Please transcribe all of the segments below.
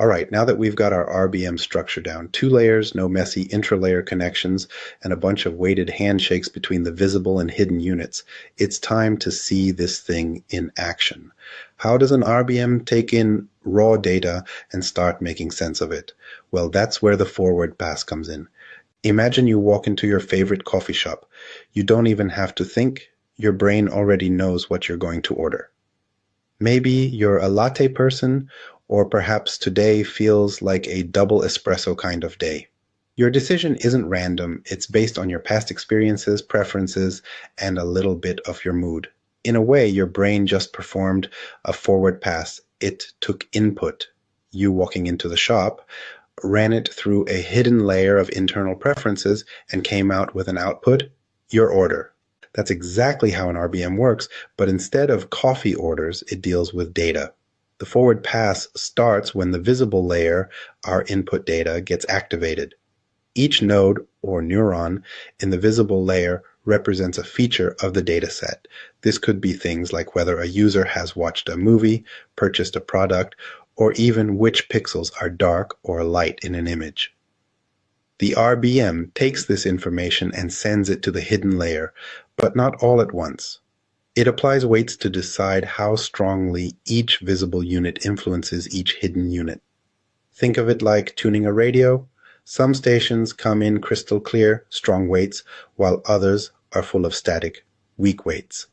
All right, now that we've got our RBM structure down, 2 layers, no messy intralayer connections, and a bunch of weighted handshakes between the visible and hidden units, it's time to see this thing in action. How does an RBM take in raw data and start making sense of it? Well, that's where the forward pass comes in. Imagine you walk into your favorite coffee shop. You don't even have to think. Your brain already knows what you're going to order. Maybe you're a latte person, or perhaps today feels like a double espresso kind of day. Your decision isn't random, it's based on your past experiences, preferences, and a little bit of your mood. In a way, your brain just performed a forward pass. It took input, you walking into the shop, ran it through a hidden layer of internal preferences, and came out with an output, your order. That's exactly how an RBM works, but instead of coffee orders, it deals with data. The forward pass starts when the visible layer, our input data, gets activated. Each node, or neuron, in the visible layer represents a feature of the data set. This could be things like whether a user has watched a movie, purchased a product, or even which pixels are dark or light in an image. The RBM takes this information and sends it to the hidden layer, but not all at once. It applies weights to decide how strongly each visible unit influences each hidden unit. Think of it like tuning a radio. Some stations come in crystal clear, strong weights, while others are full of static, weak weights.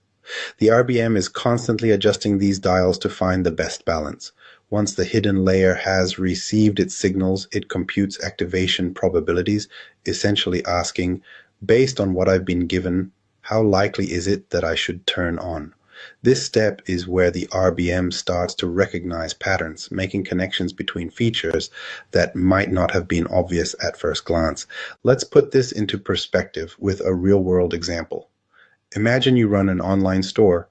The RBM is constantly adjusting these dials to find the best balance. Once the hidden layer has received its signals, it computes activation probabilities, essentially asking, based on what I've been given, how likely is it that I should turn on? This step is where the RBM starts to recognize patterns, making connections between features that might not have been obvious at first glance. Let's put this into perspective with a real-world example. Imagine you run an online store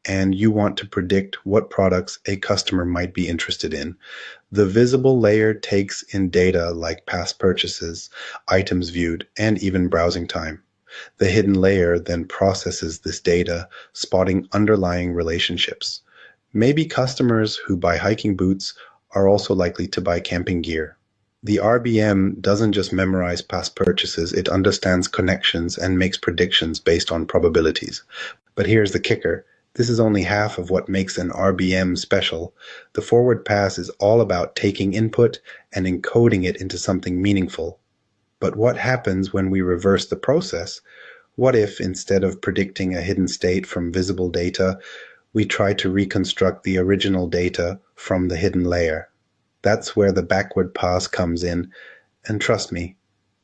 and you want to predict what products a customer might be interested in. The visible layer takes in data like past purchases, items viewed, and even browsing time. The hidden layer then processes this data, spotting underlying relationships. Maybe customers who buy hiking boots are also likely to buy camping gear. The RBM doesn't just memorize past purchases, it understands connections and makes predictions based on probabilities. But here's the kicker. This is only half of what makes an RBM special. The forward pass is all about taking input and encoding it into something meaningful. But what happens when we reverse the process? What if, instead of predicting a hidden state from visible data, we try to reconstruct the original data from the hidden layer? That's where the backward pass comes in, and trust me,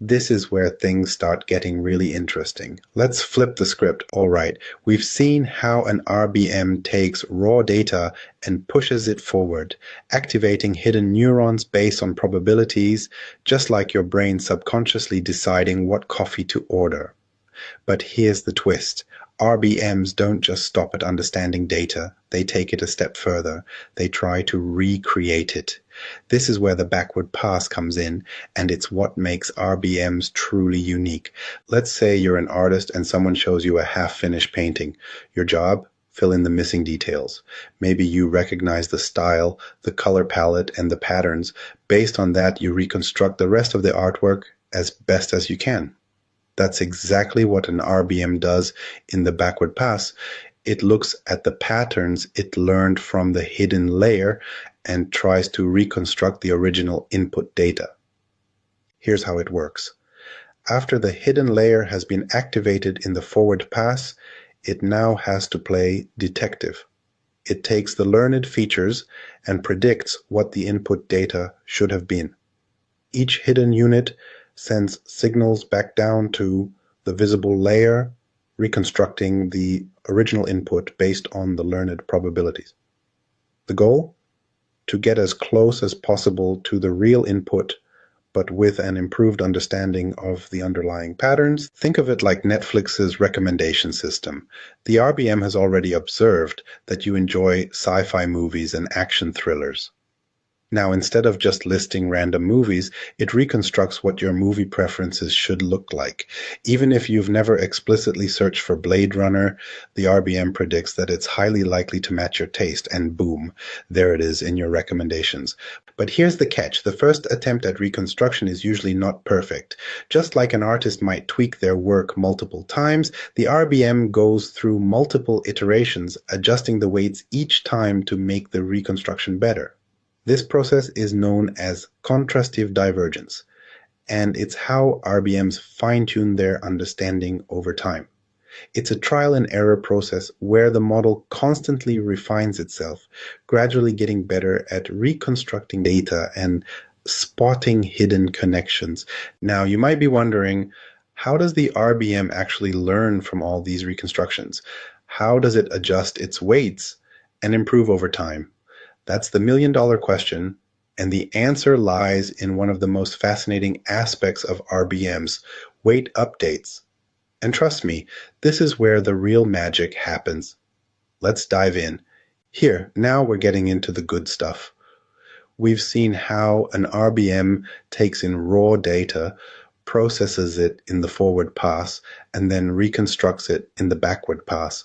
this is where things start getting really interesting. Let's flip the script. All right, we've seen how an RBM takes raw data and pushes it forward, activating hidden neurons based on probabilities, just like your brain subconsciously deciding what coffee to order. But here's the twist. RBMs don't just stop at understanding data. They take it a step further. They try to recreate it. This is where the backward pass comes in, and it's what makes RBMs truly unique. Let's say you're an artist and someone shows you a half-finished painting. Your job? Fill in the missing details. Maybe you recognize the style, the color palette, and the patterns. Based on that, you reconstruct the rest of the artwork as best as you can. That's exactly what an RBM does in the backward pass. It looks at the patterns it learned from the hidden layer and tries to reconstruct the original input data. Here's how it works. After the hidden layer has been activated in the forward pass, it now has to play detective. It takes the learned features and predicts what the input data should have been. Each hidden unit sends signals back down to the visible layer, reconstructing the original input based on the learned probabilities. The goal? To get as close as possible to the real input, but with an improved understanding of the underlying patterns. Think of it like Netflix's recommendation system. The RBM has already observed that you enjoy sci-fi movies and action thrillers. Now, instead of just listing random movies, it reconstructs what your movie preferences should look like. Even if you've never explicitly searched for Blade Runner, the RBM predicts that it's highly likely to match your taste, and boom, there it is in your recommendations. But here's the catch. The first attempt at reconstruction is usually not perfect. Just like an artist might tweak their work multiple times, the RBM goes through multiple iterations, adjusting the weights each time to make the reconstruction better. This process is known as contrastive divergence, and it's how RBMs fine-tune their understanding over time. It's a trial and error process where the model constantly refines itself, gradually getting better at reconstructing data and spotting hidden connections. Now, you might be wondering, how does the RBM actually learn from all these reconstructions? How does it adjust its weights and improve over time? That's the million-dollar question, and the answer lies in one of the most fascinating aspects of RBMs, weight updates. And trust me, this is where the real magic happens. Let's dive in. Here, now we're getting into the good stuff. We've seen how an RBM takes in raw data, processes it in the forward pass, and then reconstructs it in the backward pass.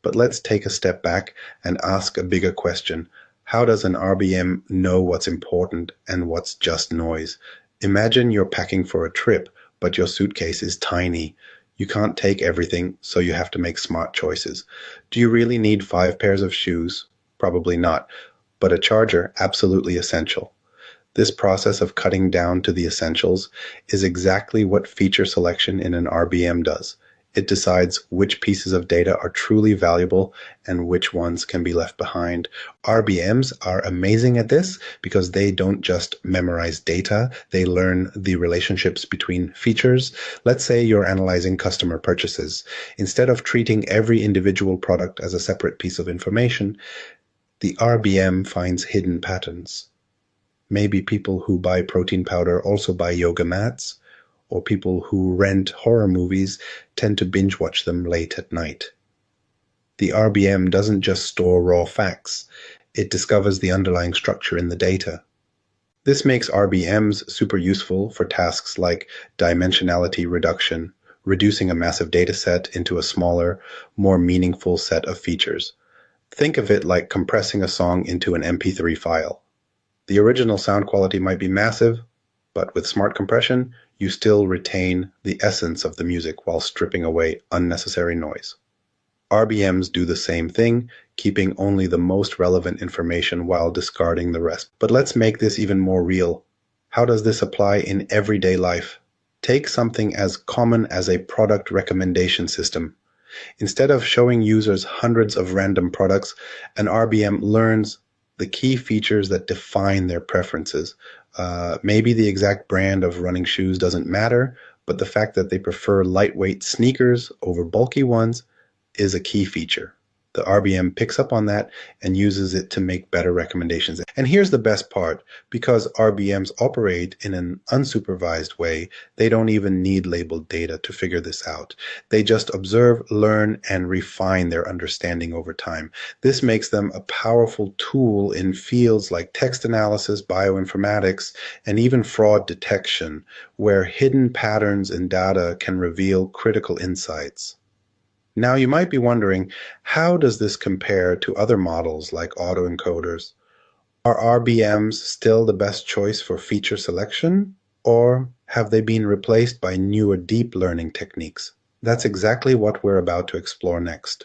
But let's take a step back and ask a bigger question. How does an RBM know what's important and what's just noise? Imagine you're packing for a trip, but your suitcase is tiny. You can't take everything, so you have to make smart choices. Do you really need 5 pairs of shoes? Probably not. But a charger, absolutely essential. This process of cutting down to the essentials is exactly what feature selection in an RBM does. It decides which pieces of data are truly valuable and which ones can be left behind. RBMs are amazing at this because they don't just memorize data, they learn the relationships between features. Let's say you're analyzing customer purchases. Instead of treating every individual product as a separate piece of information, the RBM finds hidden patterns. Maybe people who buy protein powder also buy yoga mats, or people who rent horror movies tend to binge watch them late at night. The RBM doesn't just store raw facts, it discovers the underlying structure in the data. This makes RBMs super useful for tasks like dimensionality reduction, reducing a massive dataset into a smaller, more meaningful set of features. Think of it like compressing a song into an MP3 file. The original sound quality might be massive, but with smart compression, you still retain the essence of the music while stripping away unnecessary noise. RBMs do the same thing, keeping only the most relevant information while discarding the rest. But let's make this even more real. How does this apply in everyday life? Take something as common as a product recommendation system. Instead of showing users hundreds of random products, an RBM learns the key features that define their preferences. Maybe the exact brand of running shoes doesn't matter, but the fact that they prefer lightweight sneakers over bulky ones is a key feature. The RBM picks up on that and uses it to make better recommendations. And here's the best part. Because RBMs operate in an unsupervised way, they don't even need labeled data to figure this out. They just observe, learn, and refine their understanding over time. This makes them a powerful tool in fields like text analysis, bioinformatics, and even fraud detection, where hidden patterns in data can reveal critical insights. Now you might be wondering, how does this compare to other models like autoencoders? Are RBMs still the best choice for feature selection, or have they been replaced by newer deep learning techniques? That's exactly what we're about to explore next.